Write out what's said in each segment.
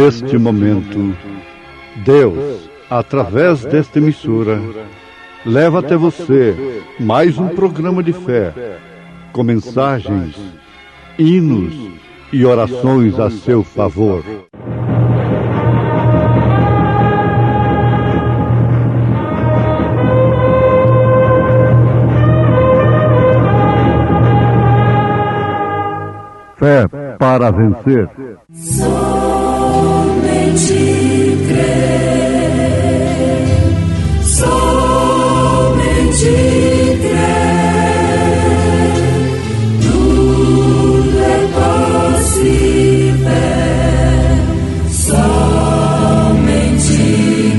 Neste momento, Deus, através desta emissora, leva até você mais um programa de fé, com mensagens, hinos e orações a seu favor. Fé para vencer. Somente crer, somente crer, tudo é possível, somente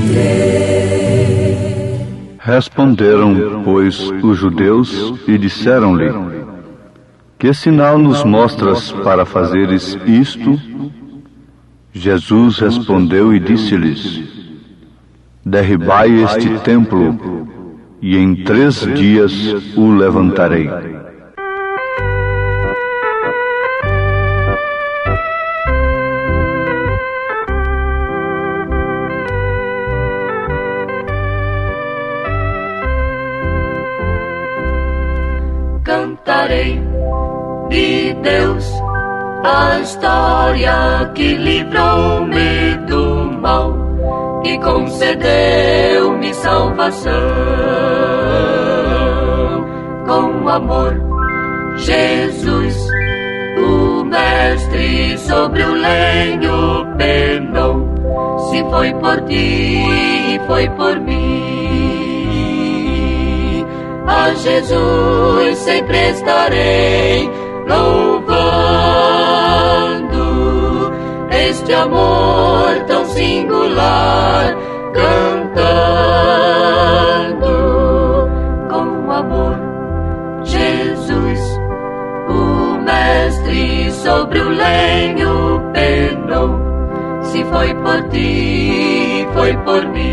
crer. Responderam, pois, os judeus e disseram-lhe: que sinal nos mostras para fazeres isto? Jesus respondeu e disse-lhes: derribai este templo, e em 3 dias o levantarei. Cantarei de Deus a história que livrou-me do mal e concedeu-me salvação. Com amor, Jesus, o Mestre, sobre o lenho penou. Se foi por ti, foi por mim. A Jesus sempre estarei louvando este amor tão singular, cantando com amor. Jesus, o Mestre, sobre o lenho penou. Se foi por ti, foi por mim.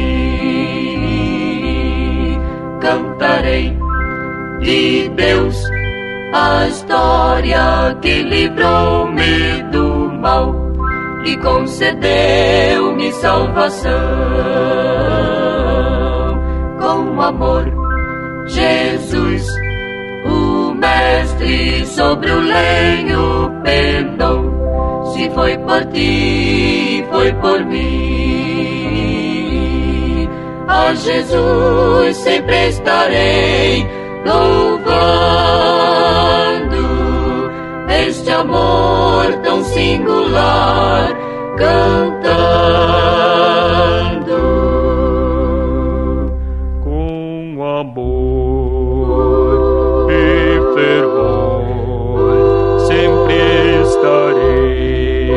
Cantarei de Deus a história que livrou-me do mal e concedeu-me salvação. Com amor, Jesus, o Mestre, sobre o lenho penou. Se foi por ti, foi por mim. A Jesus sempre estarei louvando este amor tão singular, cantando com amor e fervor. Sempre estarei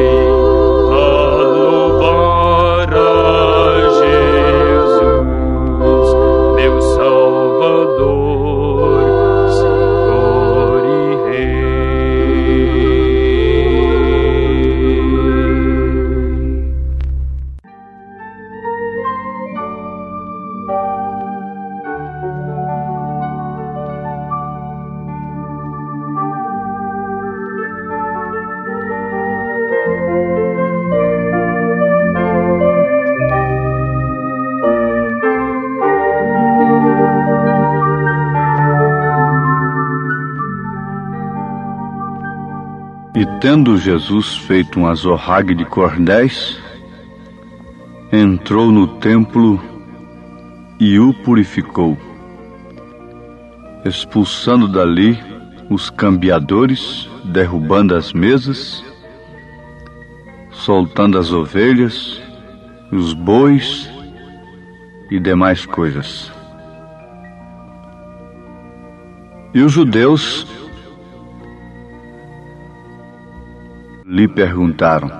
a louvar a Jesus, meu Salvador, Senhor e Rei. E tendo Jesus feito um azorrague de cordéis, entrou no templo e o purificou, expulsando dali os cambiadores, derrubando as mesas, soltando as ovelhas, os bois e demais coisas. E os judeus lhe perguntaram: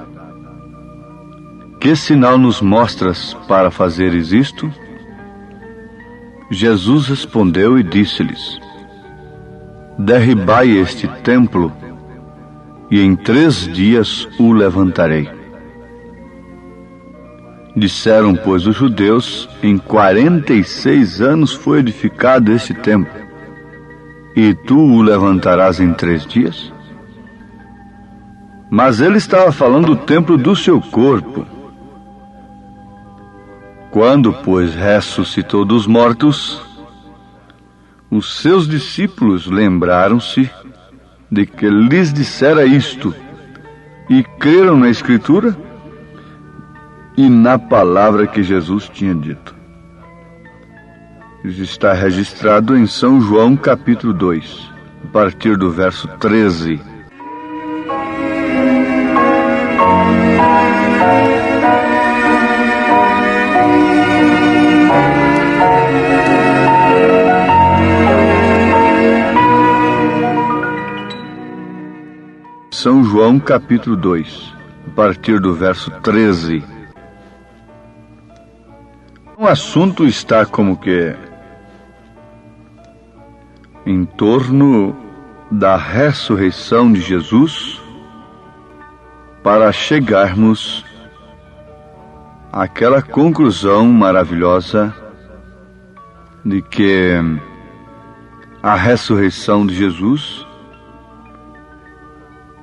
que sinal nos mostras para fazeres isto? Jesus respondeu e disse-lhes: derribai este templo, e em 3 dias o levantarei. Disseram, pois, os judeus: em 46 anos foi edificado este templo, e tu o levantarás em 3 dias? Mas ele estava falando do templo do seu corpo. Quando, pois, ressuscitou dos mortos, os seus discípulos lembraram-se de que lhes dissera isto e creram na Escritura e na palavra que Jesus tinha dito. Isso está registrado em São João capítulo 2, a partir do verso 13. São João capítulo 2, a partir do verso 13. O assunto está como que em torno da ressurreição de Jesus, para chegarmos àquela conclusão maravilhosa de que a ressurreição de Jesus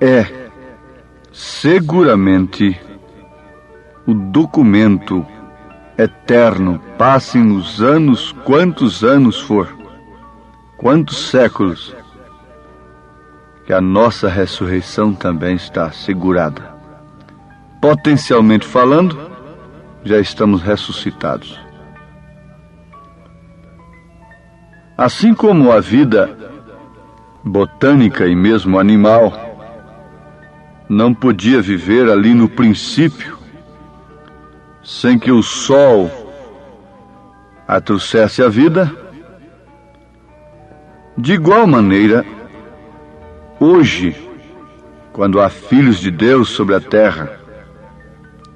é seguramente o documento eterno, passem os anos, quantos anos for, quantos séculos, que a nossa ressurreição também está assegurada. Potencialmente falando, já estamos ressuscitados. Assim como a vida botânica e mesmo animal não podia viver ali no princípio sem que o sol a trouxesse a vida, de igual maneira, hoje, quando há filhos de Deus sobre a terra,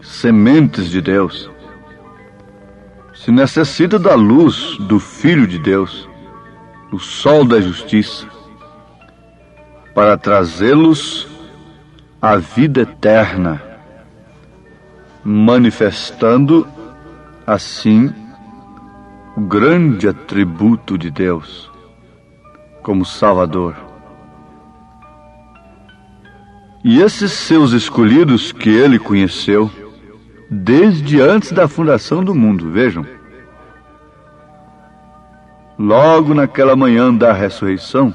sementes de Deus, se necessita da luz do Filho de Deus, o sol da justiça, para trazê-los à vida eterna, manifestando assim o grande atributo de Deus como Salvador. E esses seus escolhidos que ele conheceu desde antes da fundação do mundo, vejam, logo naquela manhã da ressurreição,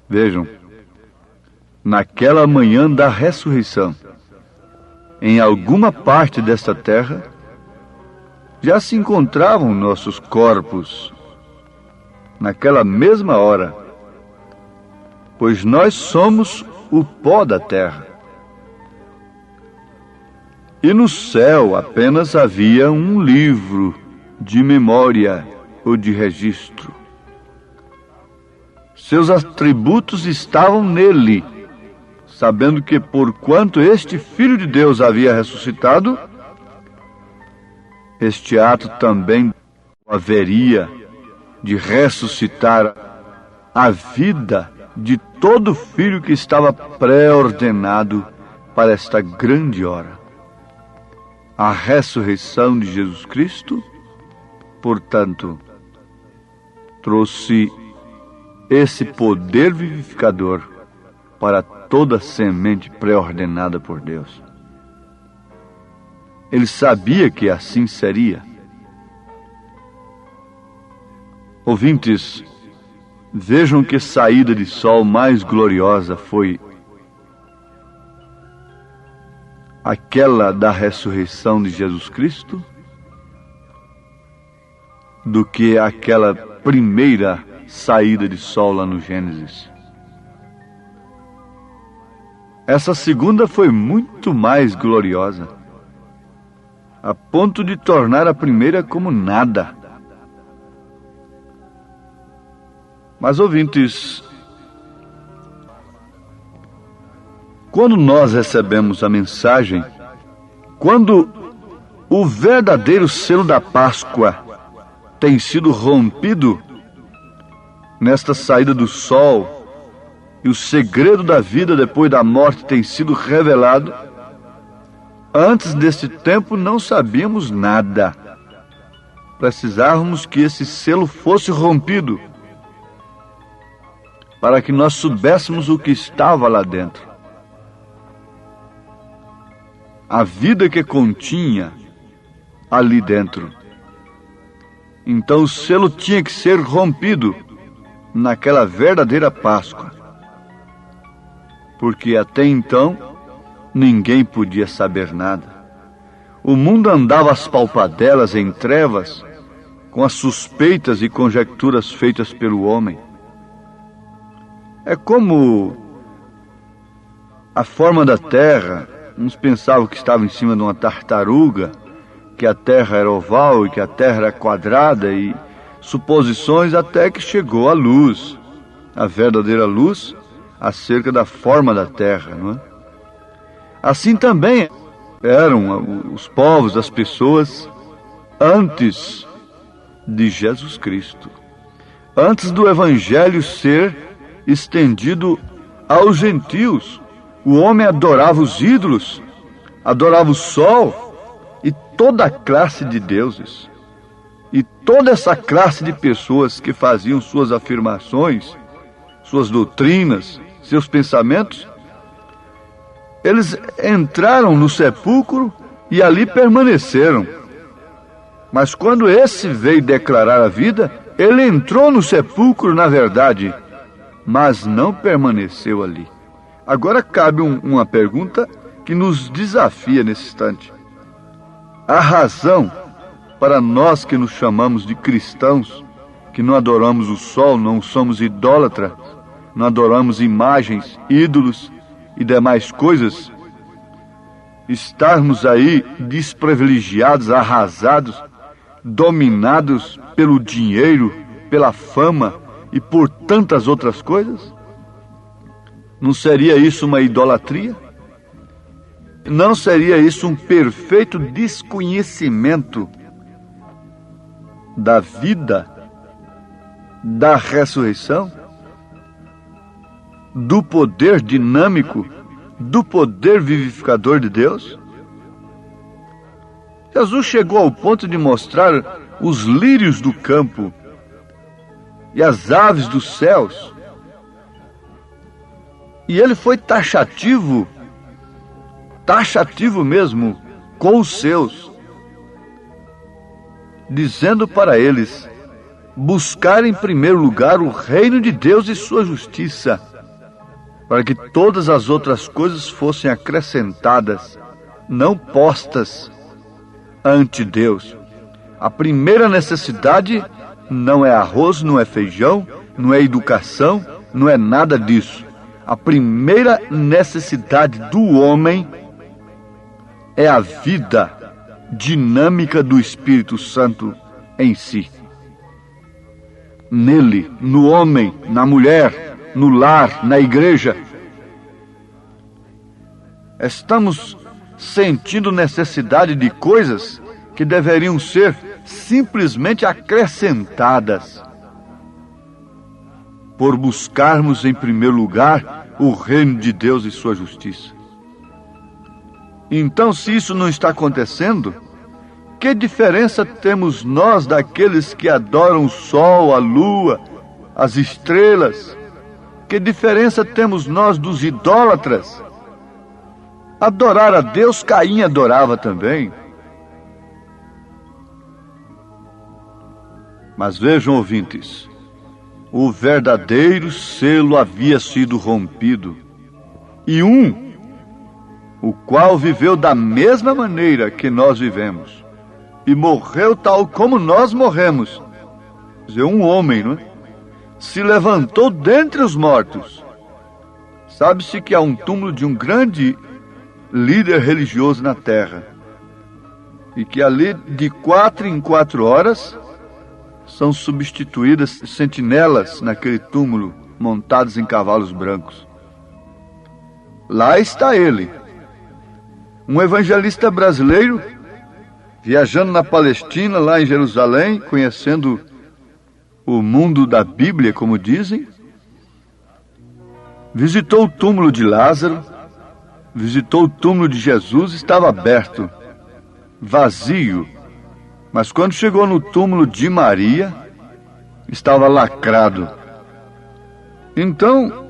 vejam, naquela manhã da ressurreição, em alguma parte desta terra, já se encontravam nossos corpos naquela mesma hora, pois nós somos o pó da terra. E no céu apenas havia um livro de memória ou de registro. Seus atributos estavam nele, sabendo que porquanto este Filho de Deus havia ressuscitado, este ato também haveria de ressuscitar a vida de todo filho que estava pré-ordenado para esta grande hora. A ressurreição de Jesus Cristo, portanto, trouxe esse poder vivificador para toda semente pré-ordenada por Deus. Ele sabia que assim seria. Ouvintes, vejam que saída de sol mais gloriosa foi aquela da ressurreição de Jesus Cristo do que aquela primeira saída de sol lá no Gênesis. Essa segunda foi muito mais gloriosa, a ponto de tornar a primeira como nada. Mas, ouvintes, quando nós recebemos a mensagem, quando o verdadeiro selo da Páscoa tem sido rompido nesta saída do sol, e o segredo da vida depois da morte tem sido revelado, antes desse tempo não sabíamos nada. Precisávamos que esse selo fosse rompido, para que nós soubéssemos o que estava lá dentro. A vida que continha ali dentro. Então o selo tinha que ser rompido naquela verdadeira Páscoa, porque até então ninguém podia saber nada. O mundo andava às palpadelas em trevas, com as suspeitas e conjecturas feitas pelo homem. É como a forma da terra. Uns pensavam que estava em cima de uma tartaruga, que a terra era oval e que a terra era quadrada, e suposições até que chegou a luz, a verdadeira luz, acerca da forma da terra, não é? Assim também eram os povos, as pessoas, antes de Jesus Cristo, antes do Evangelho ser estendido aos gentios. O homem adorava os ídolos, adorava o sol e toda a classe de deuses. E toda essa classe de pessoas que faziam suas afirmações, suas doutrinas, seus pensamentos, eles entraram no sepulcro e ali permaneceram. Mas quando esse veio declarar a vida, ele entrou no sepulcro na verdade, mas não permaneceu ali. Agora cabe uma pergunta que nos desafia nesse instante. A razão para nós que nos chamamos de cristãos, que não adoramos o sol, não somos idólatras, não adoramos imagens, ídolos e demais coisas, estarmos aí desprivilegiados, arrasados, dominados pelo dinheiro, pela fama e por tantas outras coisas? Não seria isso uma idolatria? Não seria isso um perfeito desconhecimento da vida, da ressurreição, do poder dinâmico, do poder vivificador de Deus? Jesus chegou ao ponto de mostrar os lírios do campo e as aves dos céus. E ele foi taxativo mesmo, com os seus, dizendo para eles buscar em primeiro lugar o reino de Deus e sua justiça, para que todas as outras coisas fossem acrescentadas, não postas ante Deus. A primeira necessidade não é arroz, não é feijão, não é educação, não é nada disso. A primeira necessidade do homem é a vida dinâmica do Espírito Santo em si. Nele, no homem, na mulher, no lar, na igreja. Estamos sentindo necessidade de coisas que deveriam ser simplesmente acrescentadas, por buscarmos em primeiro lugar o reino de Deus e sua justiça. Então, se isso não está acontecendo, que diferença temos nós daqueles que adoram o sol, a lua, as estrelas? Que diferença temos nós dos idólatras? Adorar a Deus, Caim adorava também. Mas vejam, ouvintes, o verdadeiro selo havia sido rompido, e o qual viveu da mesma maneira que nós vivemos, e morreu tal como nós morremos, quer dizer, um homem, não é? Se levantou dentre os mortos. Sabe-se que há um túmulo de um grande líder religioso na terra, e que ali, de 4 em 4 horas, são substituídas sentinelas naquele túmulo, montados em cavalos brancos. Lá está ele, um evangelista brasileiro, viajando na Palestina, lá em Jerusalém, conhecendo o mundo da Bíblia, como dizem. Visitou o túmulo de Lázaro, visitou o túmulo de Jesus, estava aberto, vazio. Mas quando chegou no túmulo de Maria, estava lacrado. Então,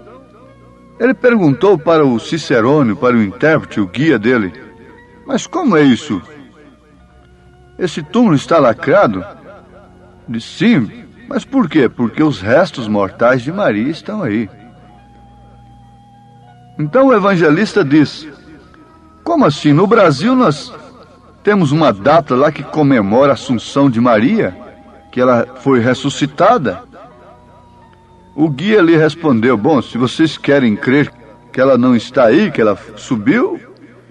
ele perguntou para o cicerone, para o intérprete, o guia dele: mas como é isso? esse túmulo está lacrado? Disse: sim, mas por quê? Porque os restos mortais de Maria estão aí. Então o evangelista diz: como assim? No Brasil nós temos uma data lá que comemora a Assunção de Maria, que ela foi ressuscitada. O guia lhe respondeu: bom, se vocês querem crer que ela não está aí, que ela subiu,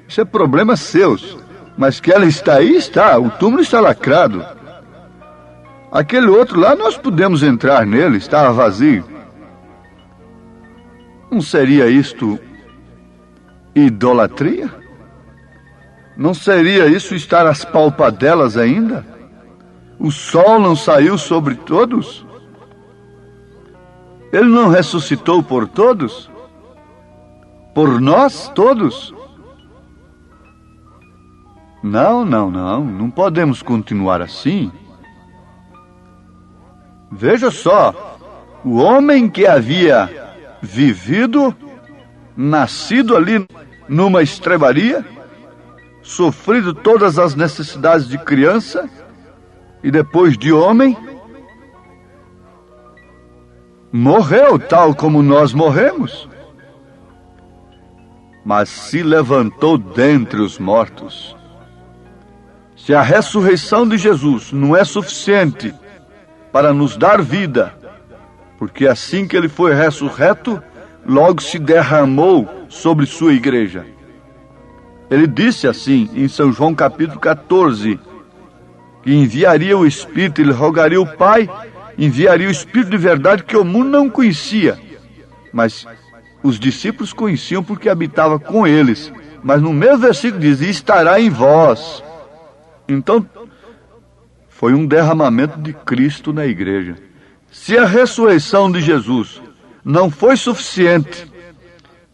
isso é problema seus. Mas que ela está aí, está. O túmulo está lacrado. Aquele outro lá, nós pudemos entrar nele, estava vazio. Não seria isto idolatria? Não seria isso estar às palpadelas ainda? O sol não saiu sobre todos? Ele não ressuscitou por todos? Por nós todos? Não podemos continuar assim. Veja só, o homem que havia vivido, nascido ali numa estrebaria, sofrido todas as necessidades de criança e depois de homem, morreu tal como nós morremos, mas se levantou dentre os mortos. Se a ressurreição de Jesus não é suficiente para nos dar vida, porque assim que ele foi ressurreto, logo se derramou sobre sua igreja. Ele disse assim em São João capítulo 14, que enviaria o Espírito, ele rogaria o Pai, enviaria o Espírito de verdade que o mundo não conhecia, mas os discípulos conheciam porque habitava com eles. Mas no mesmo versículo diz: e estará em vós. Então, foi um derramamento de Cristo na igreja. Se a ressurreição de Jesus não foi suficiente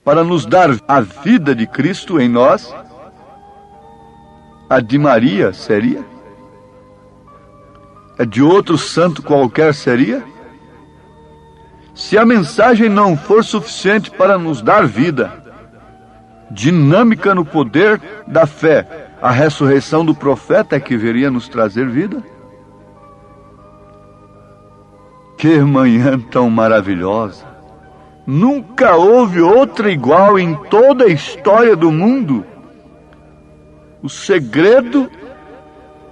para nos dar a vida de Cristo em nós, a de Maria seria? A de outro santo qualquer seria? Se a mensagem não for suficiente para nos dar vida, dinâmica no poder da fé, a ressurreição do profeta é que viria nos trazer vida? Que manhã tão maravilhosa! Nunca houve outra igual em toda a história do mundo. O segredo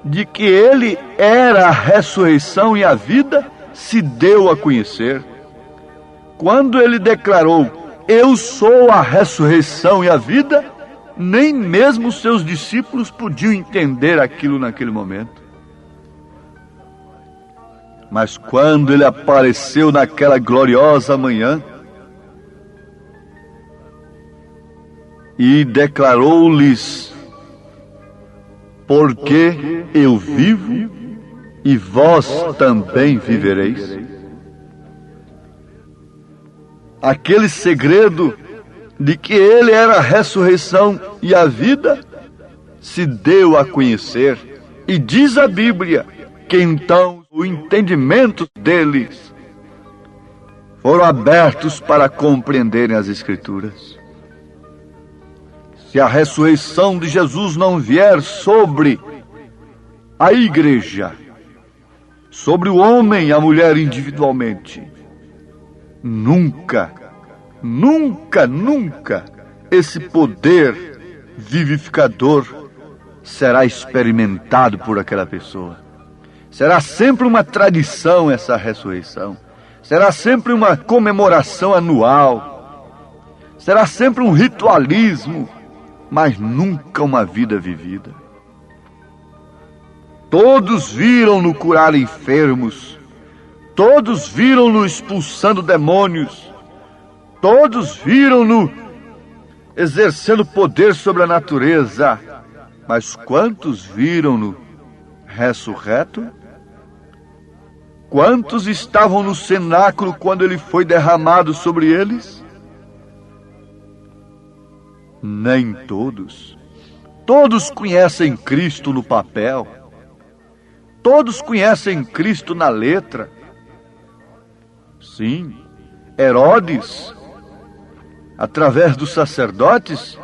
de que ele era a ressurreição e a vida se deu a conhecer. Quando ele declarou: eu sou a ressurreição e a vida, nem mesmo seus discípulos podiam entender aquilo naquele momento. Mas quando ele apareceu naquela gloriosa manhã e declarou-lhes: porque eu vivo e vós também vivereis. Aquele segredo de que ele era a ressurreição e a vida se deu a conhecer. E diz a Bíblia que então o entendimento deles foram abertos para compreenderem as Escrituras. Se a ressurreição de Jesus não vier sobre a igreja, sobre o homem e a mulher individualmente, nunca esse poder vivificador será experimentado por aquela pessoa. Será sempre uma tradição essa ressurreição. Será sempre uma comemoração anual. Será sempre um ritualismo, mas nunca uma vida vivida. Todos viram-no curar enfermos. Todos viram-no expulsando demônios. Todos viram-no exercendo poder sobre a natureza. Mas quantos viram-no ressurreto? Quantos estavam no cenáculo quando ele foi derramado sobre eles? Nem todos. Todos conhecem Cristo no papel. Todos conhecem Cristo na letra. Sim, Herodes, através dos sacerdotes,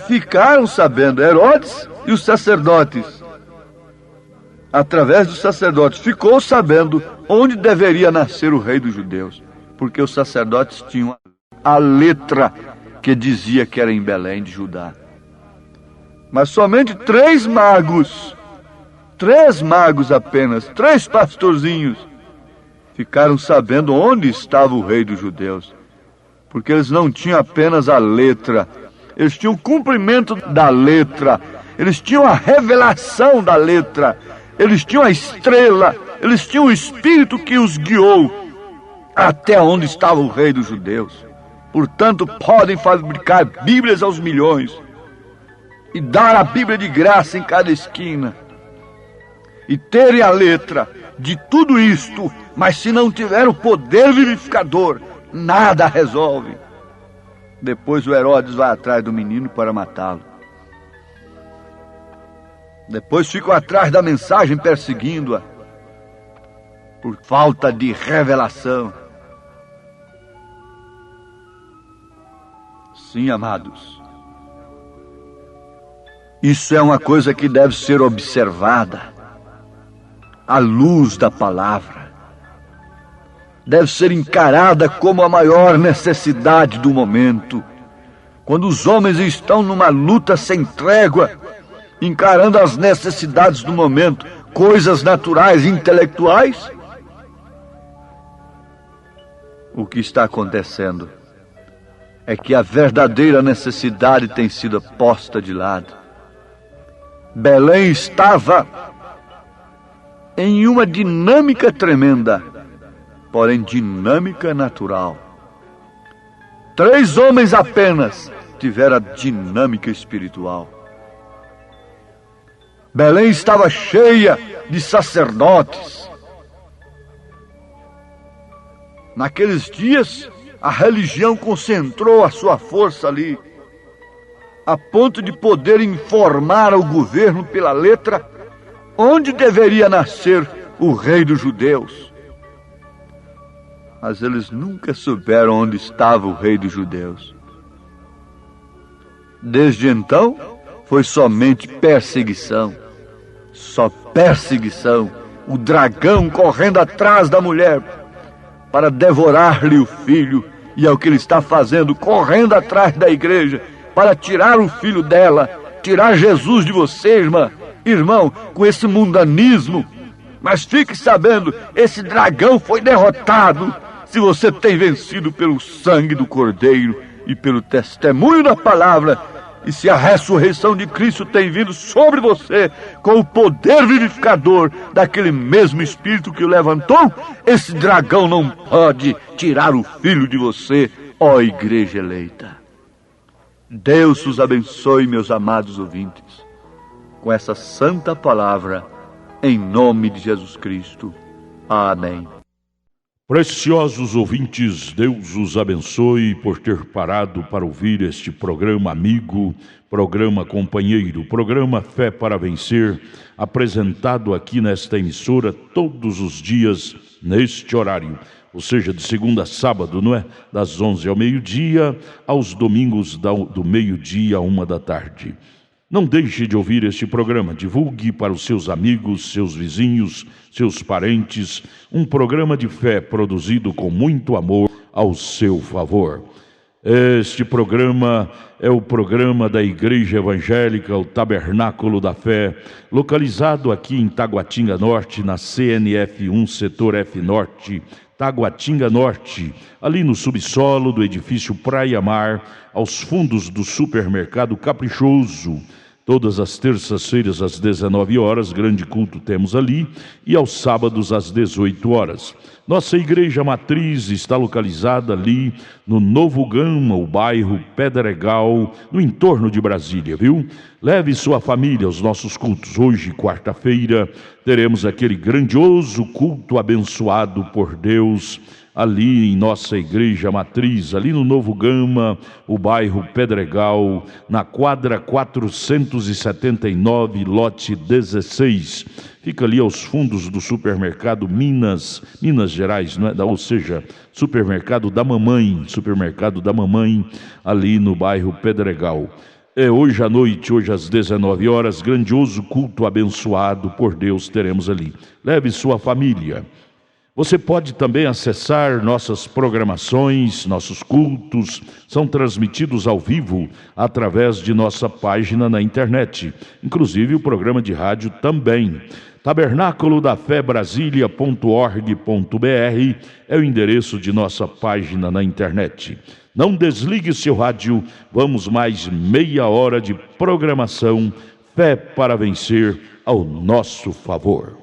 ficaram sabendo, Herodes e os sacerdotes. através dos sacerdotes, ficou sabendo onde deveria nascer o rei dos judeus, porque os sacerdotes tinham a letra que dizia que era em Belém de Judá. Mas somente 3 magos apenas, 3 pastorzinhos, ficaram sabendo onde estava o rei dos judeus, porque eles não tinham apenas a letra, eles tinham o cumprimento da letra, eles tinham a revelação da letra, eles tinham a estrela, eles tinham o Espírito que os guiou até onde estava o rei dos judeus. Portanto, podem fabricar Bíblias aos milhões e dar a Bíblia de graça em cada esquina e terem a letra de tudo isto, mas se não tiver o poder vivificador, nada resolve. Depois o Herodes vai atrás do menino para matá-lo. Depois ficam atrás da mensagem perseguindo-a por falta de revelação. Sim, amados, isso é uma coisa que deve ser observada à luz da palavra. Deve ser encarada como a maior necessidade do momento. Quando os homens estão numa luta sem trégua, encarando as necessidades do momento, coisas naturais e intelectuais, o que está acontecendo é que a verdadeira necessidade tem sido posta de lado. Belém estava em uma dinâmica tremenda, porém dinâmica natural. 3 homens apenas tiveram a dinâmica espiritual. Belém estava cheia de sacerdotes. Naqueles dias, a religião concentrou a sua força ali, a ponto de poder informar ao governo pela letra onde deveria nascer o rei dos judeus. Mas eles nunca souberam onde estava o rei dos judeus. Desde então, foi somente perseguição. Só perseguição. O dragão correndo atrás da mulher para devorar-lhe o filho. E é o que ele está fazendo, correndo atrás da igreja para tirar o filho dela, tirar Jesus de você, irmão, com esse mundanismo. Mas fique sabendo, esse dragão foi derrotado se você tem vencido pelo sangue do Cordeiro e pelo testemunho da palavra, e se a ressurreição de Cristo tem vindo sobre você com o poder vivificador daquele mesmo Espírito que o levantou, esse dragão não pode tirar o filho de você, ó igreja eleita. Deus os abençoe, meus amados ouvintes, com essa santa palavra, em nome de Jesus Cristo. Amém. Preciosos ouvintes, Deus os abençoe por ter parado para ouvir este programa amigo, programa companheiro, programa Fé para Vencer, apresentado aqui nesta emissora todos os dias neste horário, ou seja, de segunda a sábado, não é? Das 11 ao meio-dia, aos domingos do meio-dia à 13h. Não deixe de ouvir este programa, divulgue para os seus amigos, seus vizinhos, seus parentes, um programa de fé produzido com muito amor ao seu favor. Este programa é o programa da Igreja Evangélica, o Tabernáculo da Fé, localizado aqui em Taguatinga Norte, na CNF 1, Setor F Norte, Taguatinga Norte, ali no subsolo do edifício Praia Mar, aos fundos do supermercado Caprichoso. Todas as terças-feiras às 19 horas, grande culto temos ali, e aos sábados às 18 horas. Nossa igreja matriz está localizada ali no Novo Gama, o bairro Pedregal, no entorno de Brasília, viu? Leve sua família aos nossos cultos. Hoje, quarta-feira, teremos aquele grandioso culto abençoado por Deus, ali em nossa igreja matriz, ali no Novo Gama, o bairro Pedregal, na quadra 479, lote 16. Fica ali aos fundos do supermercado Minas Gerais, não é? Ou seja, supermercado da mamãe, ali no bairro Pedregal. Hoje à noite, hoje às 19 horas, grandioso culto abençoado por Deus teremos ali. Leve sua família. Você pode também acessar nossas programações, nossos cultos, são transmitidos ao vivo através de nossa página na internet, inclusive o programa de rádio também. Tabernáculo da Fé Brasília.org.br é o endereço de nossa página na internet. Não desligue seu rádio, vamos mais meia hora de programação, Fé para Vencer ao nosso favor.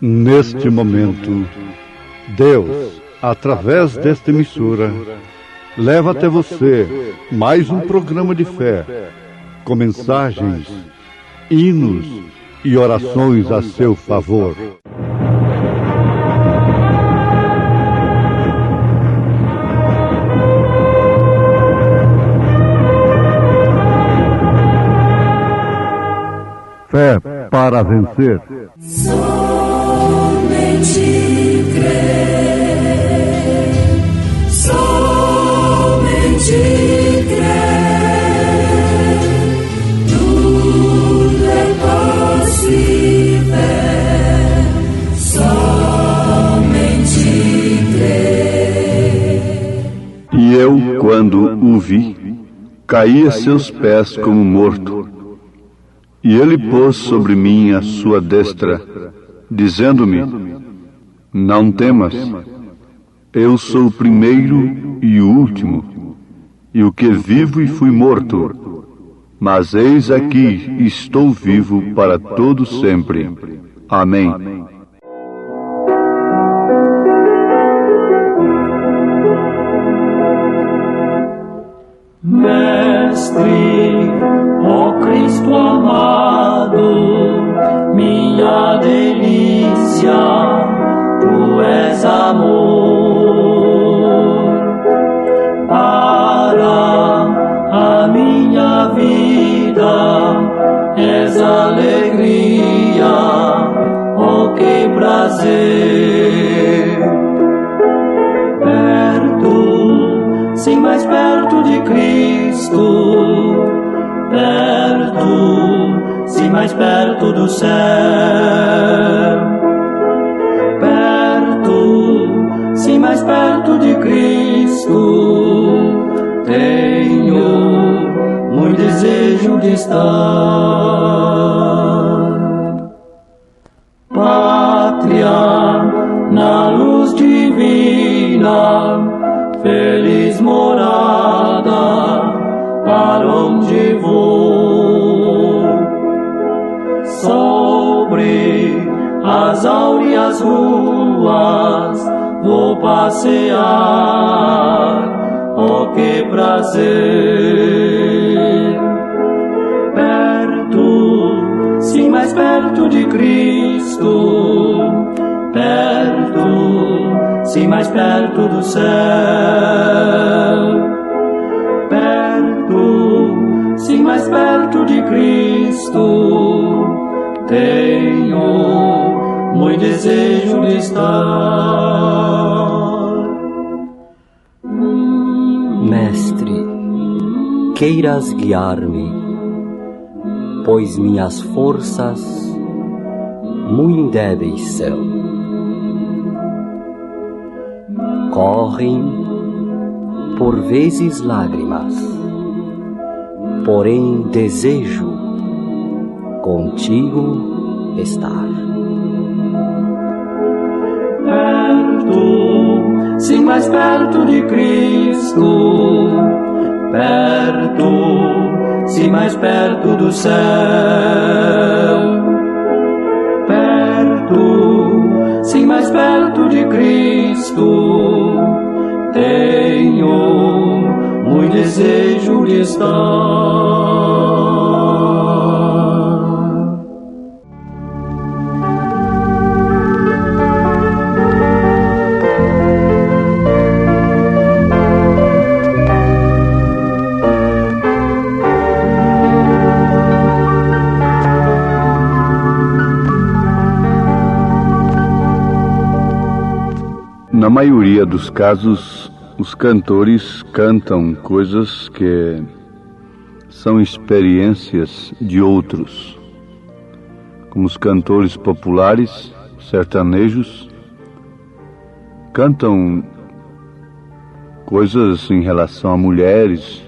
Neste momento, Deus, através desta emissora, leva até você mais um programa de fé, com mensagens, hinos e orações a seu favor. Fé para vencer. Somente crer, somente crer, tudo é possível, somente crer. E eu, quando o vi, caí a seus pés como morto. E ele pôs sobre mim a sua destra, dizendo-me: não temas, eu sou o primeiro e o último, e o que vivo e fui morto, mas eis aqui estou vivo para todo sempre. Amém. Mestre, ó Cristo amado, minha delícia, tu és amor. Para a minha vida és alegria, ó que prazer. Perto, sim, mais perto de Cristo, perto, sim, mais perto do céu. Perto, sim, mais perto de Cristo, tenho muito desejo de estar. Pátria, na luz divina, feliz morada, para onde vou. Sobre as áureas ruas vou passear, oh que prazer. Perto, sim, mais perto de Cristo, perto, sim, mais perto do céu. Perto, sim, mais perto de Cristo, tenho muito desejo de estar. Mestre, queiras guiar-me, pois minhas forças muito débeis são. Correm por vezes lágrimas, porém desejo contigo estar. Perto, sim, mais perto de Cristo, perto, sim, mais perto do céu. Perto, sim, mais perto de Cristo, tenho muito desejo de estar. maioria dos casos, os cantores cantam coisas que são experiências de outros. Como os cantores populares, sertanejos, cantam coisas em relação a mulheres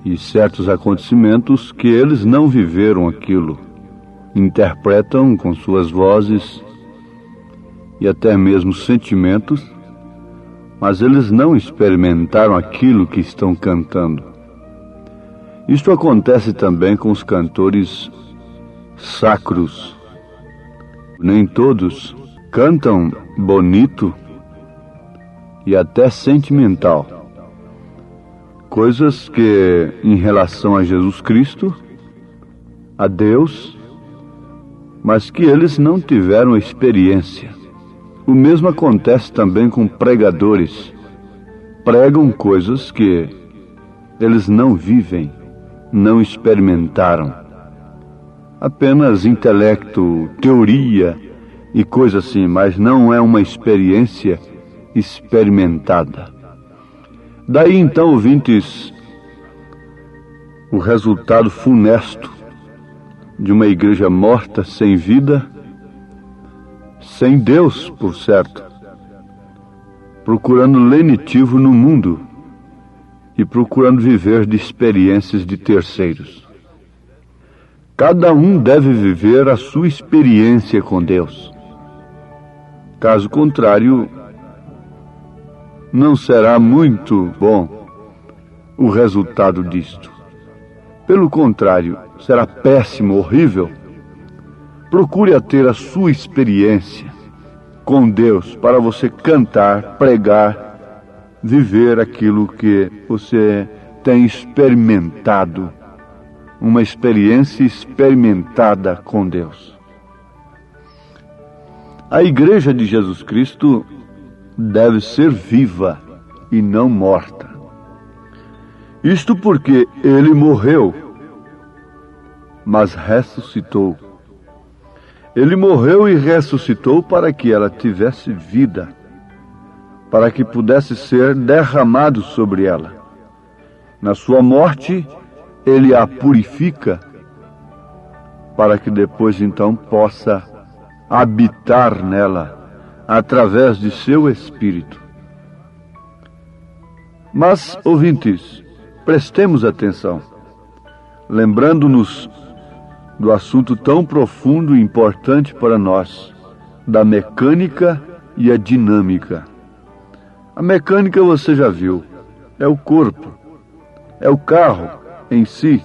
e certos acontecimentos que eles não viveram aquilo. Interpretam com suas vozes e até mesmo sentimentos, mas eles não experimentaram aquilo que estão cantando. Isto acontece também com os cantores sacros. Nem todos cantam bonito e até sentimental. Coisas que, em relação a Jesus Cristo, a Deus, mas que eles não tiveram experiência. O mesmo acontece também com pregadores. Pregam coisas que eles não vivem, não experimentaram. Apenas intelecto, teoria e coisa assim, mas não é uma experiência experimentada. Daí então, ouvintes, o resultado funesto de uma igreja morta, sem vida, sem Deus, por certo, procurando lenitivo no mundo e procurando viver de experiências de terceiros. Cada um deve viver a sua experiência com Deus. Caso contrário, não será muito bom o resultado disto. Pelo contrário, será péssimo, horrível. Procure a ter a sua experiência com Deus para você cantar, pregar, viver aquilo que você tem experimentado. Uma experiência experimentada com Deus. A Igreja de Jesus Cristo deve ser viva e não morta. Isto porque Ele morreu, mas ressuscitou. Ele morreu e ressuscitou para que ela tivesse vida, para que pudesse ser derramado sobre ela. Na sua morte, Ele a purifica, para que depois então possa habitar nela, através de seu Espírito. Mas, ouvintes, prestemos atenção, lembrando-nos do assunto tão profundo e importante para nós, da mecânica e a dinâmica. A mecânica você já viu, é o corpo, é o carro em si.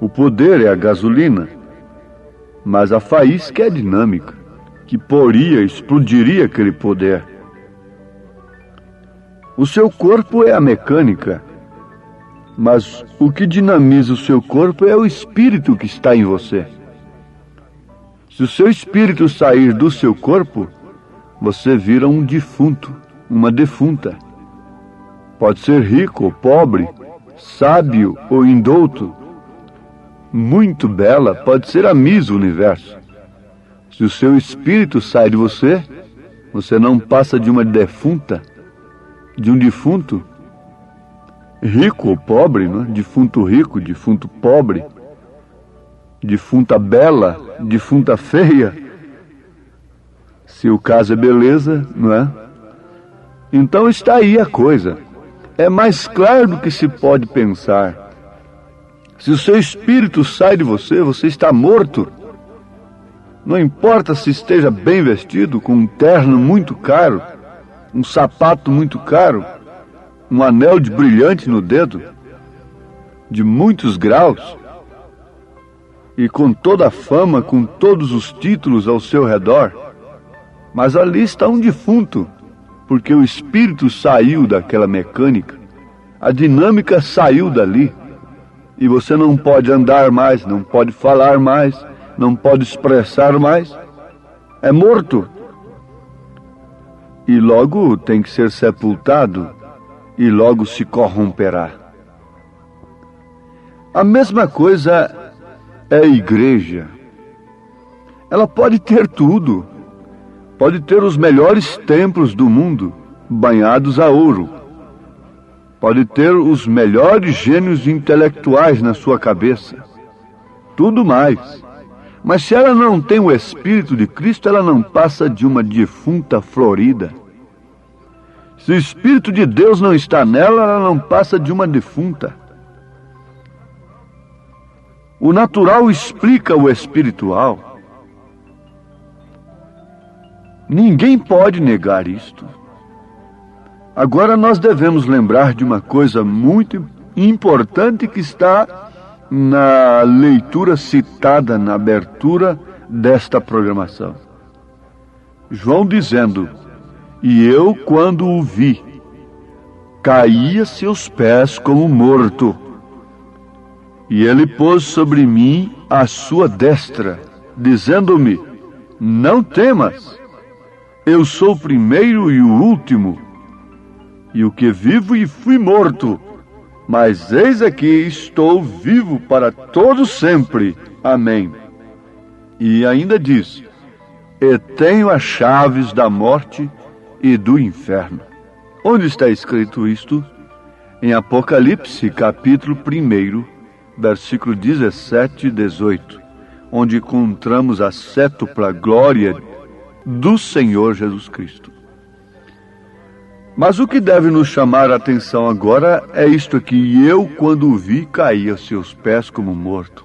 O poder é a gasolina, mas a faísca é a dinâmica, que explodiria aquele poder. O seu corpo é a mecânica, mas o que dinamiza o seu corpo é o espírito que está em você. Se o seu espírito sair do seu corpo, você vira um defunto, uma defunta. Pode ser rico ou pobre, sábio ou indouto, muito bela, pode ser a Miss Universo. Se o seu espírito sai de você, você não passa de uma defunta, de um defunto, rico ou pobre, não é? Defunto rico, defunto pobre, defunta bela, defunta feia, se o caso é beleza, não é? Então está aí a coisa. É mais claro do que se pode pensar. Se o seu espírito sai de você, você está morto. Não importa se esteja bem vestido, com um terno muito caro, um sapato muito caro, um anel de brilhante no dedo, de muitos graus, e com toda a fama, com todos os títulos ao seu redor, mas ali está um defunto, porque o espírito saiu daquela mecânica, a dinâmica saiu dali, e você não pode andar mais, não pode falar mais, não pode expressar mais, é morto. E logo tem que ser sepultado, e logo se corromperá. A mesma coisa é a igreja. Ela pode ter tudo, Pode ter os melhores templos do mundo banhados a ouro. Pode ter os melhores gênios intelectuais na sua cabeça. Tudo mais. Mas se ela não tem o Espírito de Cristo, ela não passa de uma defunta florida. Se o Espírito de Deus não está nela, ela não passa de uma defunta. O natural explica o espiritual. Ninguém pode negar isto. Agora nós devemos lembrar de uma coisa muito importante que está na leitura citada na abertura desta programação. João dizendo: e eu, quando o vi, caí a seus pés como morto. E ele pôs sobre mim a sua destra, dizendo-me: não temas, eu sou o primeiro e o último, e o que vivo e fui morto, mas eis aqui estou vivo para todo sempre. Amém. E ainda diz: e tenho as chaves da morte e do inferno. Onde está escrito isto? Em Apocalipse, capítulo 1, versículo 17 e 18, onde encontramos a sétupla glória do Senhor Jesus Cristo. Mas o que deve nos chamar a atenção agora é isto aqui: e eu, quando o vi, caí a seus pés como morto.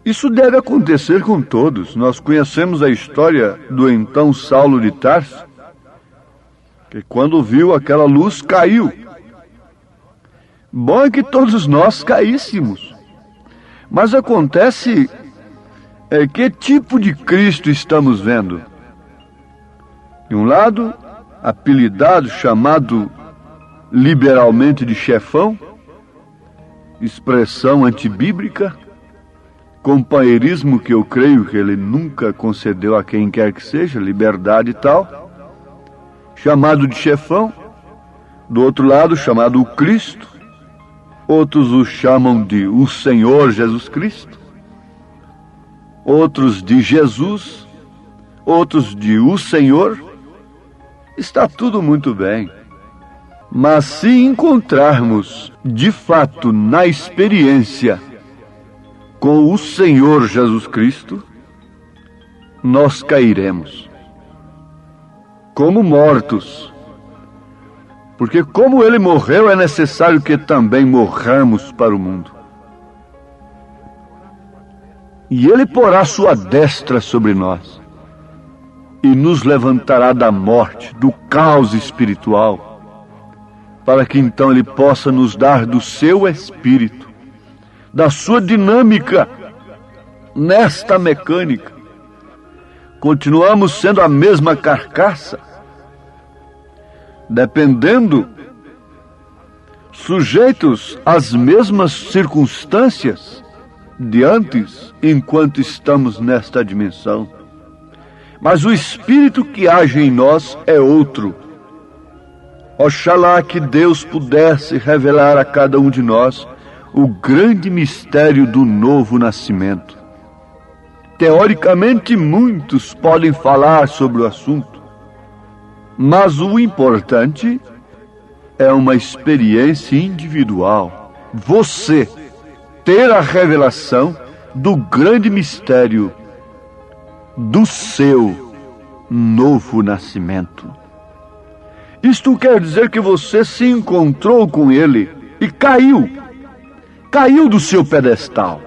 Isso deve acontecer com todos. Nós conhecemos a história do então Saulo de Tarso, que quando viu aquela luz caiu. Bom é que todos nós caíssemos. Mas acontece, que tipo de Cristo estamos vendo? De um lado, apelidado, chamado liberalmente de chefão, expressão antibíblica, companheirismo que eu creio que ele nunca concedeu a quem quer que seja, liberdade e tal, chamado de chefão. Do outro lado, chamado o Cristo, outros o chamam de o Senhor Jesus Cristo, outros de Jesus, outros de o Senhor. Está tudo muito bem, mas se encontrarmos de fato na experiência com o Senhor Jesus Cristo, nós cairemos como mortos, porque como ele morreu, é necessário que também morramos para o mundo. E ele porá sua destra sobre nós e nos levantará da morte, do caos espiritual, para que então ele possa nos dar do seu espírito, da sua dinâmica nesta mecânica. Continuamos sendo a mesma carcaça, dependendo, sujeitos às mesmas circunstâncias de antes, enquanto estamos nesta dimensão. Mas o Espírito que age em nós é outro. Oxalá que Deus pudesse revelar a cada um de nós o grande mistério do novo nascimento. Teoricamente, muitos podem falar sobre o assunto, mas o importante é uma experiência individual. Você ter a revelação do grande mistério do seu novo nascimento. Isto quer dizer que você se encontrou com ele e caiu do seu pedestal,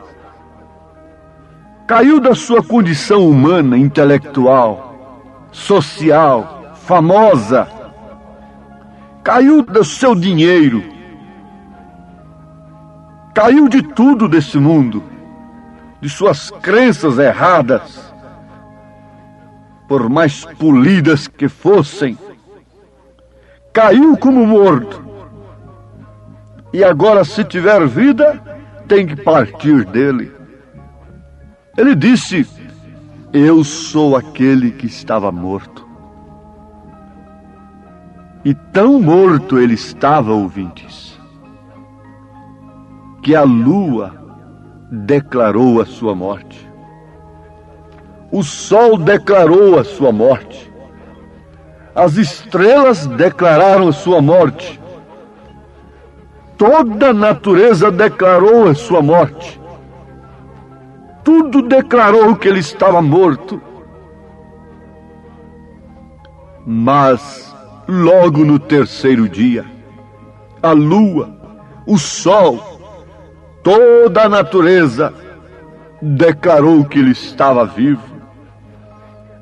caiu da sua condição humana, intelectual, social, famosa, caiu do seu dinheiro, caiu de tudo desse mundo, de suas crenças erradas, por mais polidas que fossem, caiu como morto. E agora, se tiver vida, tem que partir dele. Ele disse: eu sou aquele que estava morto. E tão morto ele estava, ouvintes, que a lua declarou a sua morte. O sol declarou a sua morte. As estrelas declararam a sua morte. Toda a natureza declarou a sua morte. Tudo declarou que ele estava morto. Mas, logo no terceiro dia, a lua, o sol, toda a natureza declarou que ele estava vivo.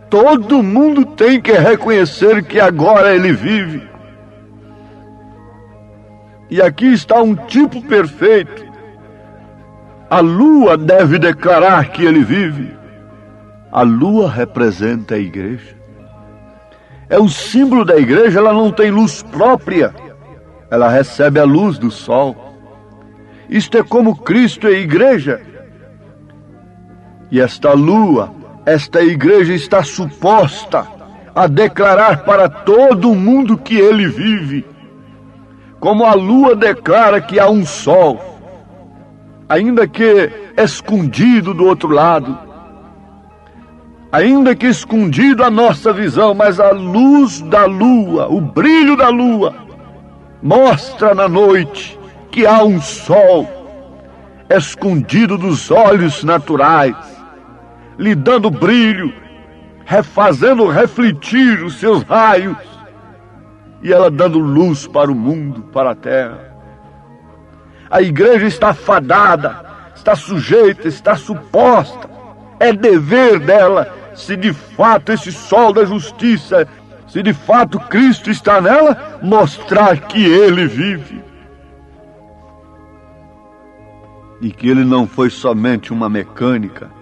Todo mundo tem que reconhecer que agora ele vive. E aqui está um tipo perfeito. A lua deve declarar que ele vive. A lua representa a igreja. É o símbolo da igreja. Ela não tem luz própria. Ela recebe a luz do sol. Isto é como Cristo é a igreja. E esta lua, esta igreja está suposta a declarar para todo mundo que ele vive. Como a lua declara que há um sol, ainda que escondido do outro lado, ainda que escondido a nossa visão, mas a luz da lua, o brilho da lua, mostra na noite que há um sol escondido dos olhos naturais, lhe dando brilho, fazendo refletir os seus raios, e ela dando luz para o mundo, para a terra. A igreja está fadada, está sujeita, está suposta, é dever dela, se de fato esse sol da justiça, se de fato Cristo está nela, mostrar que ele vive. E que ele não foi somente uma mecânica,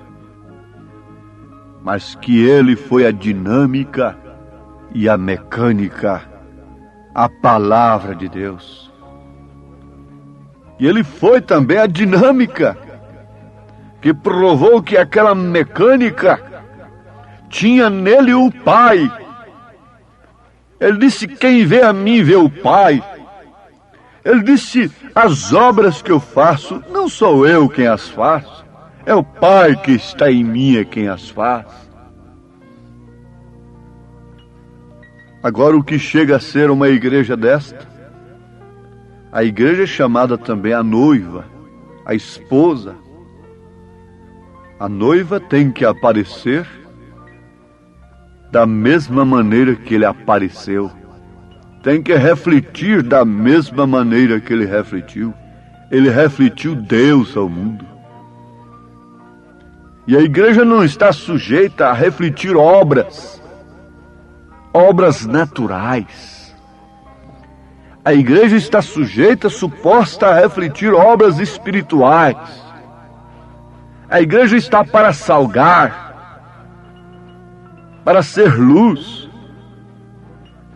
mas que ele foi a dinâmica e a mecânica, a palavra de Deus. E ele foi também a dinâmica, que provou que aquela mecânica tinha nele o Pai. Ele disse: quem vê a mim vê o Pai. Ele disse: as obras que eu faço, não sou eu quem as faço, é o Pai que está em mim é quem as faz. Agora, o que chega a ser uma igreja desta? A igreja é chamada também a noiva, a esposa. A noiva tem que aparecer da mesma maneira que ele apareceu. Tem que refletir da mesma maneira que ele refletiu. Ele refletiu Deus ao mundo. E a igreja não está sujeita a refletir obras naturais. A igreja está sujeita, suposta a refletir obras espirituais. A igreja está para salgar, para ser luz.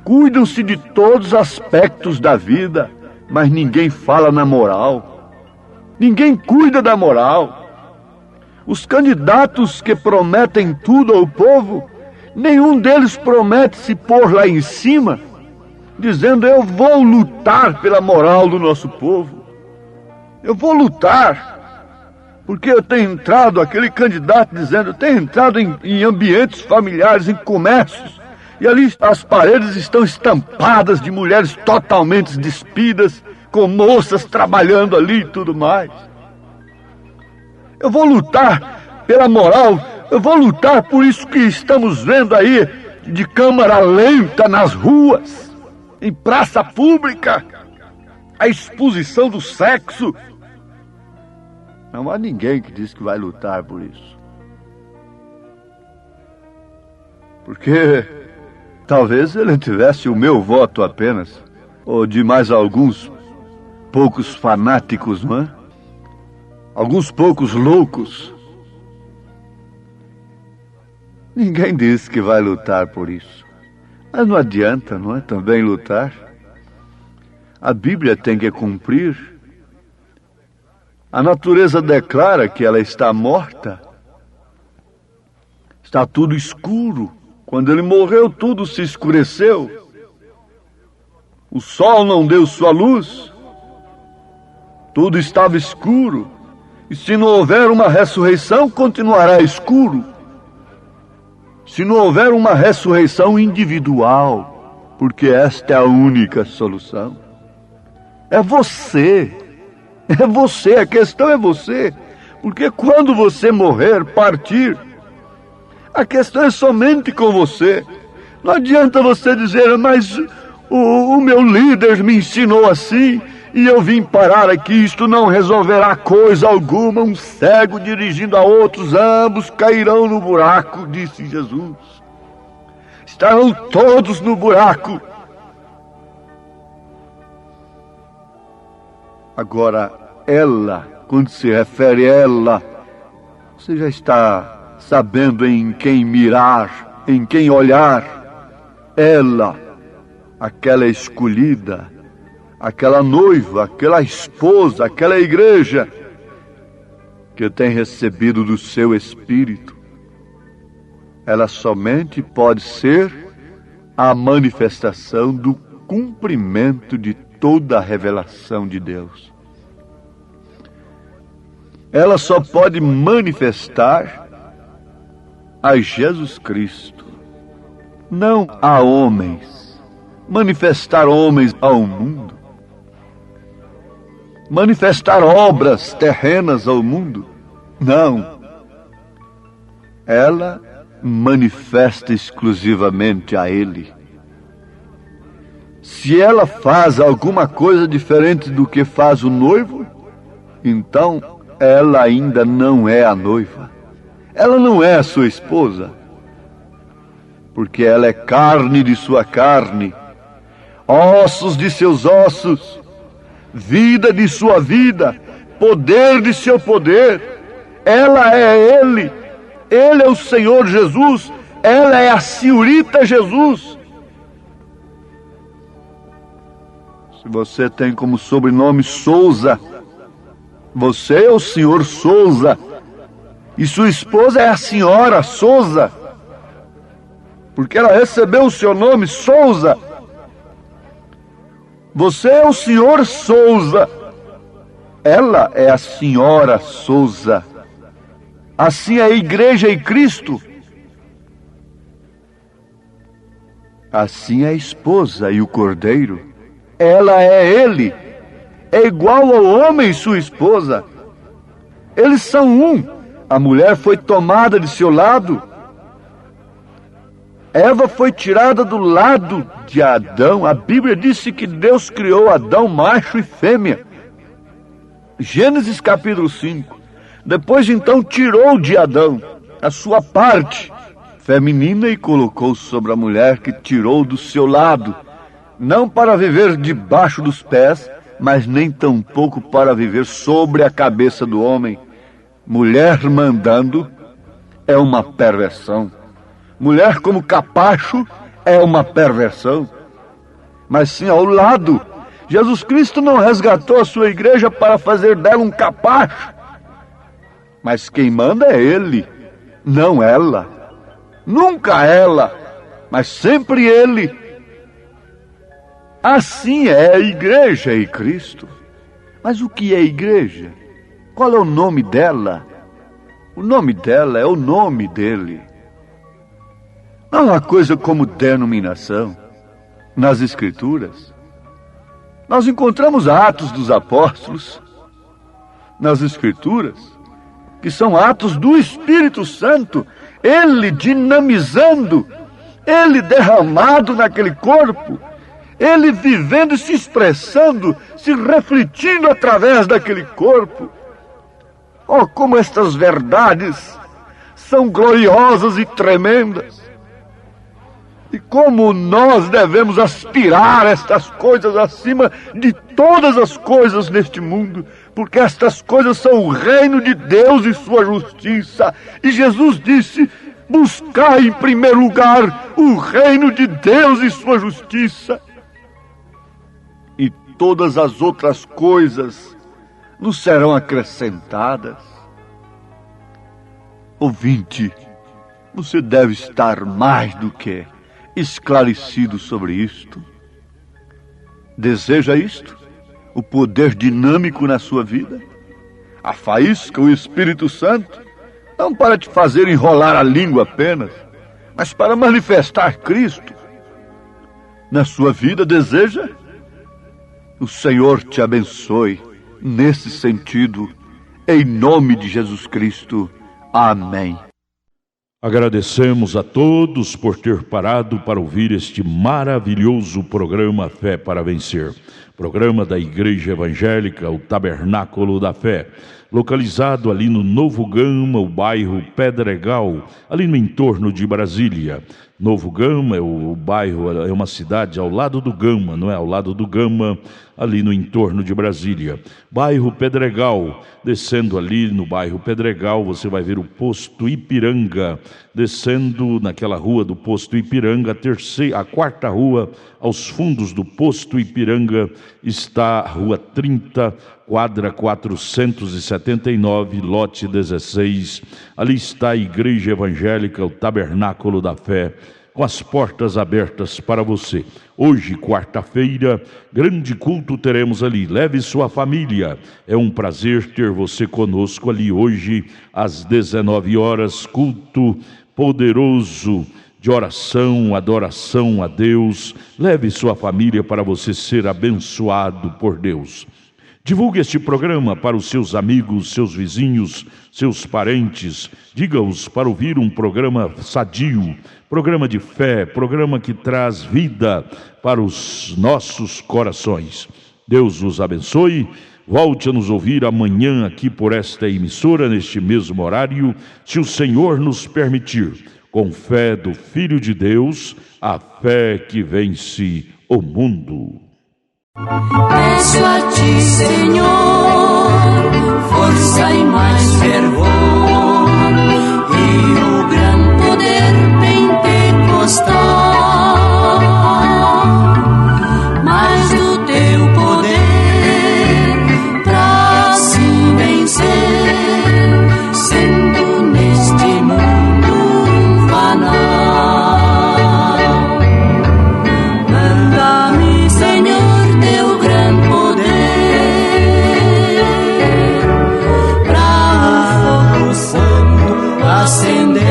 Cuidam-se de todos os aspectos da vida, mas ninguém fala na moral. Ninguém cuida da moral. Os candidatos que prometem tudo ao povo, nenhum deles promete se pôr lá em cima, dizendo: eu vou lutar pela moral do nosso povo. Eu vou lutar, porque eu tenho entrado, aquele candidato dizendo, eu tenho entrado em ambientes familiares, em comércios, e ali as paredes estão estampadas de mulheres totalmente despidas, com moças trabalhando ali e tudo mais. Eu vou lutar pela moral, eu vou lutar por isso que estamos vendo aí, de câmara lenta nas ruas, em praça pública, a exposição do sexo. Não há ninguém que diz que vai lutar por isso. Porque talvez ele tivesse o meu voto apenas, ou de mais alguns poucos fanáticos, não é? Alguns poucos loucos. Ninguém diz que vai lutar por isso. Mas não adianta, não é? Também lutar. A Bíblia tem que cumprir. A natureza declara que ela está morta. Está tudo escuro. Quando ele morreu, tudo se escureceu. O sol não deu sua luz. Tudo estava escuro. E se não houver uma ressurreição, continuará escuro. se não houver uma ressurreição individual, porque esta é a única solução. É você, a questão é você, porque quando você morrer, partir, a questão é somente com você. Não adianta você dizer, mas o meu líder me ensinou assim, e eu vim parar aqui, isto não resolverá coisa alguma. Um cego dirigindo a outros, ambos cairão no buraco, disse Jesus. Estarão todos no buraco. Agora, ela, quando se refere a ela, você já está sabendo em quem mirar, em quem olhar. Ela, aquela escolhida, aquela noiva, aquela esposa, aquela igreja que tem recebido do seu Espírito, ela somente pode ser a manifestação do cumprimento de toda a revelação de Deus. Ela só pode manifestar a Jesus Cristo, não a homens, manifestar homens ao mundo, manifestar obras terrenas ao mundo. Não. Ela manifesta exclusivamente a Ele. Se ela faz alguma coisa diferente do que faz o noivo, então ela ainda não é a noiva. Ela não é a sua esposa, porque ela é carne de sua carne, ossos de seus ossos, vida de sua vida, poder de seu poder. Ela é Ele. Ele é o Senhor Jesus. Ela é a senhorita Jesus. Se você tem como sobrenome Souza, você é o senhor Souza. E sua esposa é a senhora Souza, porque ela recebeu o seu nome, Souza. Você é o senhor Souza. Ela é a senhora Souza. Assim é a igreja e Cristo. Assim é a esposa e o cordeiro. Ela é ele. É igual ao homem e sua esposa. Eles são um. A mulher foi tomada de seu lado. Eva foi tirada do lado de Adão. A Bíblia disse que Deus criou Adão macho e fêmea. Gênesis capítulo 5. Depois então tirou de Adão a sua parte feminina e colocou sobre a mulher que tirou do seu lado, não para viver debaixo dos pés, mas nem tampouco para viver sobre a cabeça do homem. Mulher mandando é uma perversão. Mulher como capacho é uma perversão. Mas sim ao lado. Jesus Cristo não resgatou a sua igreja para fazer dela um capacho. Mas quem manda é Ele, não ela. Nunca ela, mas sempre Ele. Assim é a igreja e Cristo. Mas o que é igreja? Qual é o nome dela? O nome dela é o nome dele. Não há coisa como denominação. Nas Escrituras, nós encontramos Atos dos Apóstolos, nas Escrituras, que são atos do Espírito Santo, Ele dinamizando, Ele derramado naquele corpo, Ele vivendo e se expressando, se refletindo através daquele corpo. Oh, como estas verdades são gloriosas e tremendas! E como nós devemos aspirar estas coisas acima de todas as coisas neste mundo, porque estas coisas são o reino de Deus e sua justiça. E Jesus disse: buscai em primeiro lugar o reino de Deus e sua justiça, e todas as outras coisas nos serão acrescentadas. Ouvinte, você deve estar mais do que esclarecido sobre isto. Deseja isto? O poder dinâmico na sua vida? A faísca, o Espírito Santo? Não para te fazer enrolar a língua apenas, Mas para manifestar Cristo na sua vida, deseja? O Senhor te abençoe nesse sentido, em nome de Jesus Cristo. Amém. Agradecemos a todos por ter parado para ouvir este maravilhoso programa Fé para Vencer. Programa da Igreja Evangélica, o Tabernáculo da Fé, localizado ali no Novo Gama, o bairro Pedregal, ali no entorno de Brasília. Novo Gama, o bairro é uma cidade ao lado do Gama, não é? Ao lado do Gama, ali no entorno de Brasília. Bairro Pedregal, descendo ali no bairro Pedregal, você vai ver o posto Ipiranga. Descendo naquela rua do posto Ipiranga, a quarta rua, aos fundos do posto Ipiranga, está a rua 30, quadra 479, lote 16. Ali está a Igreja Evangélica, o Tabernáculo da Fé, com as portas abertas para você. Hoje, quarta-feira, grande culto teremos ali. Leve sua família. É um prazer ter você conosco ali hoje, às 19 horas, culto poderoso de oração, adoração a Deus. Leve sua família para você ser abençoado por Deus. Divulgue este programa para os seus amigos, seus vizinhos, seus parentes. Diga-os para ouvir um programa sadio, programa de fé, programa que traz vida para os nossos corações. Deus os abençoe. Volte a nos ouvir amanhã aqui por esta emissora, neste mesmo horário, se o Senhor nos permitir, com fé do Filho de Deus, a fé que vence o mundo. Peço a ti, Senhor, força e mais fervor, e o gran poder pentecostal, mais do teu poder pra assim vencer, sendo neste mundo banal. Manda-me, Senhor, teu gran poder pra o fogo santo acender.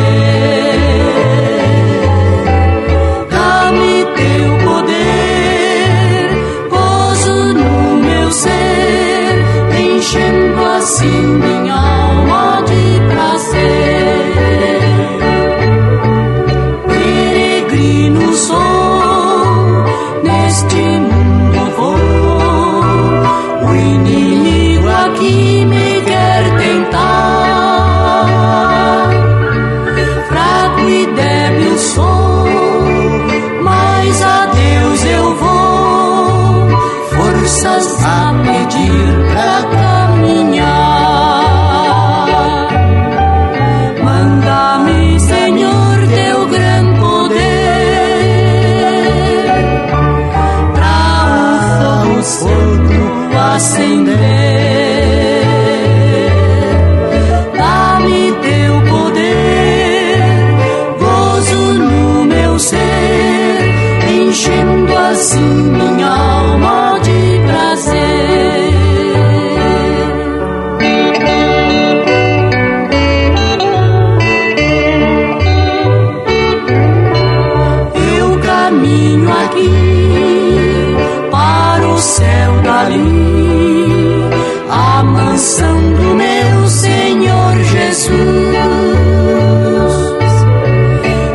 Dá-me teu poder, gozo no meu ser, enchendo assim minha alma de prazer. Peregrino sou, neste mundo vou, o inimigo aqui me quer tentar. Fraco e débil sou, mas a Deus eu vou, forças a pedir pra caminhar. Manda-me, Senhor, teu gran poder pra o fogo santo acender. Dá-me teu poder, gozo no meu ser, enchendo assim minha alma de prazer. Eu caminho aqui para o céu dali, a mansão do meu Senhor Jesus.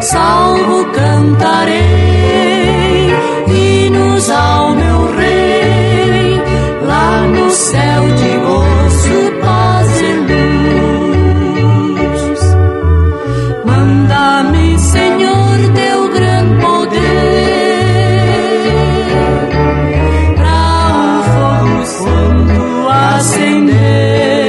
Salvo cantarei hinos ao meu Rei, lá no céu de gozo, paz e luz. Manda-me, Senhor, teu gran poder pra o fogo santo acender.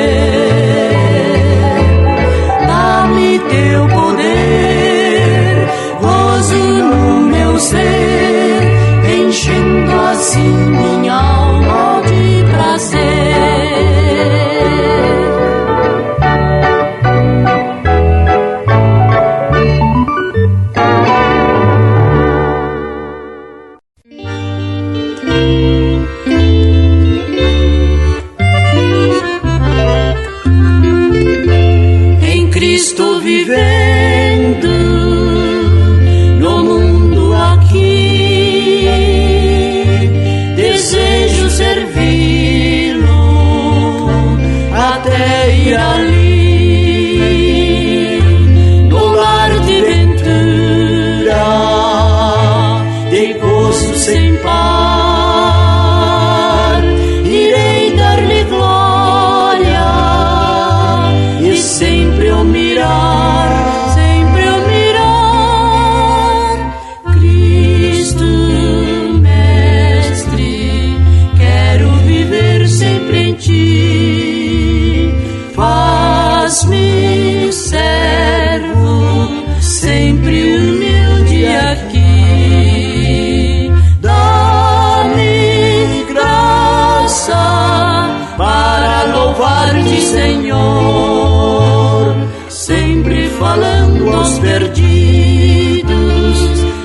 Senhor, sempre falando aos perdidos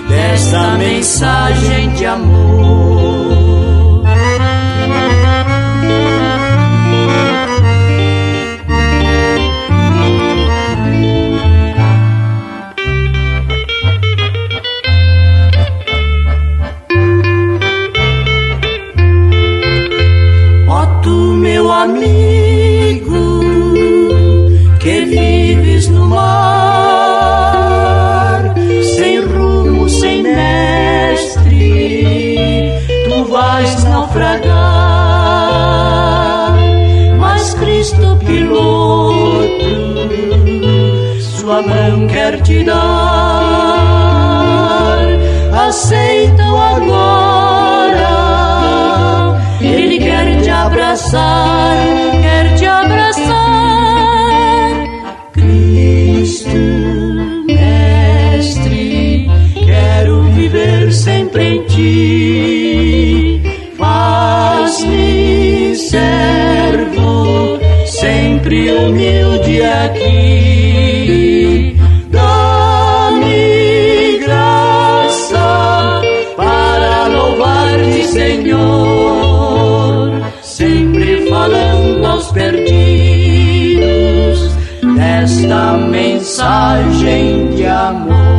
desta mensagem de amor. Ó tu, meu amigo, que vives no mar, sem rumo, sem mestre, tu vais naufragar. Mas Cristo piloto, sua mão quer te dar. Aceita-o agora, Ele quer te abraçar, quer te abraçar. Cristo, Mestre, quero viver sempre em ti. Faz-me servo, sempre humilde aqui. Dá-me graça para louvar-te, Senhor, sempre falando aos perdidos desta mensagem de amor.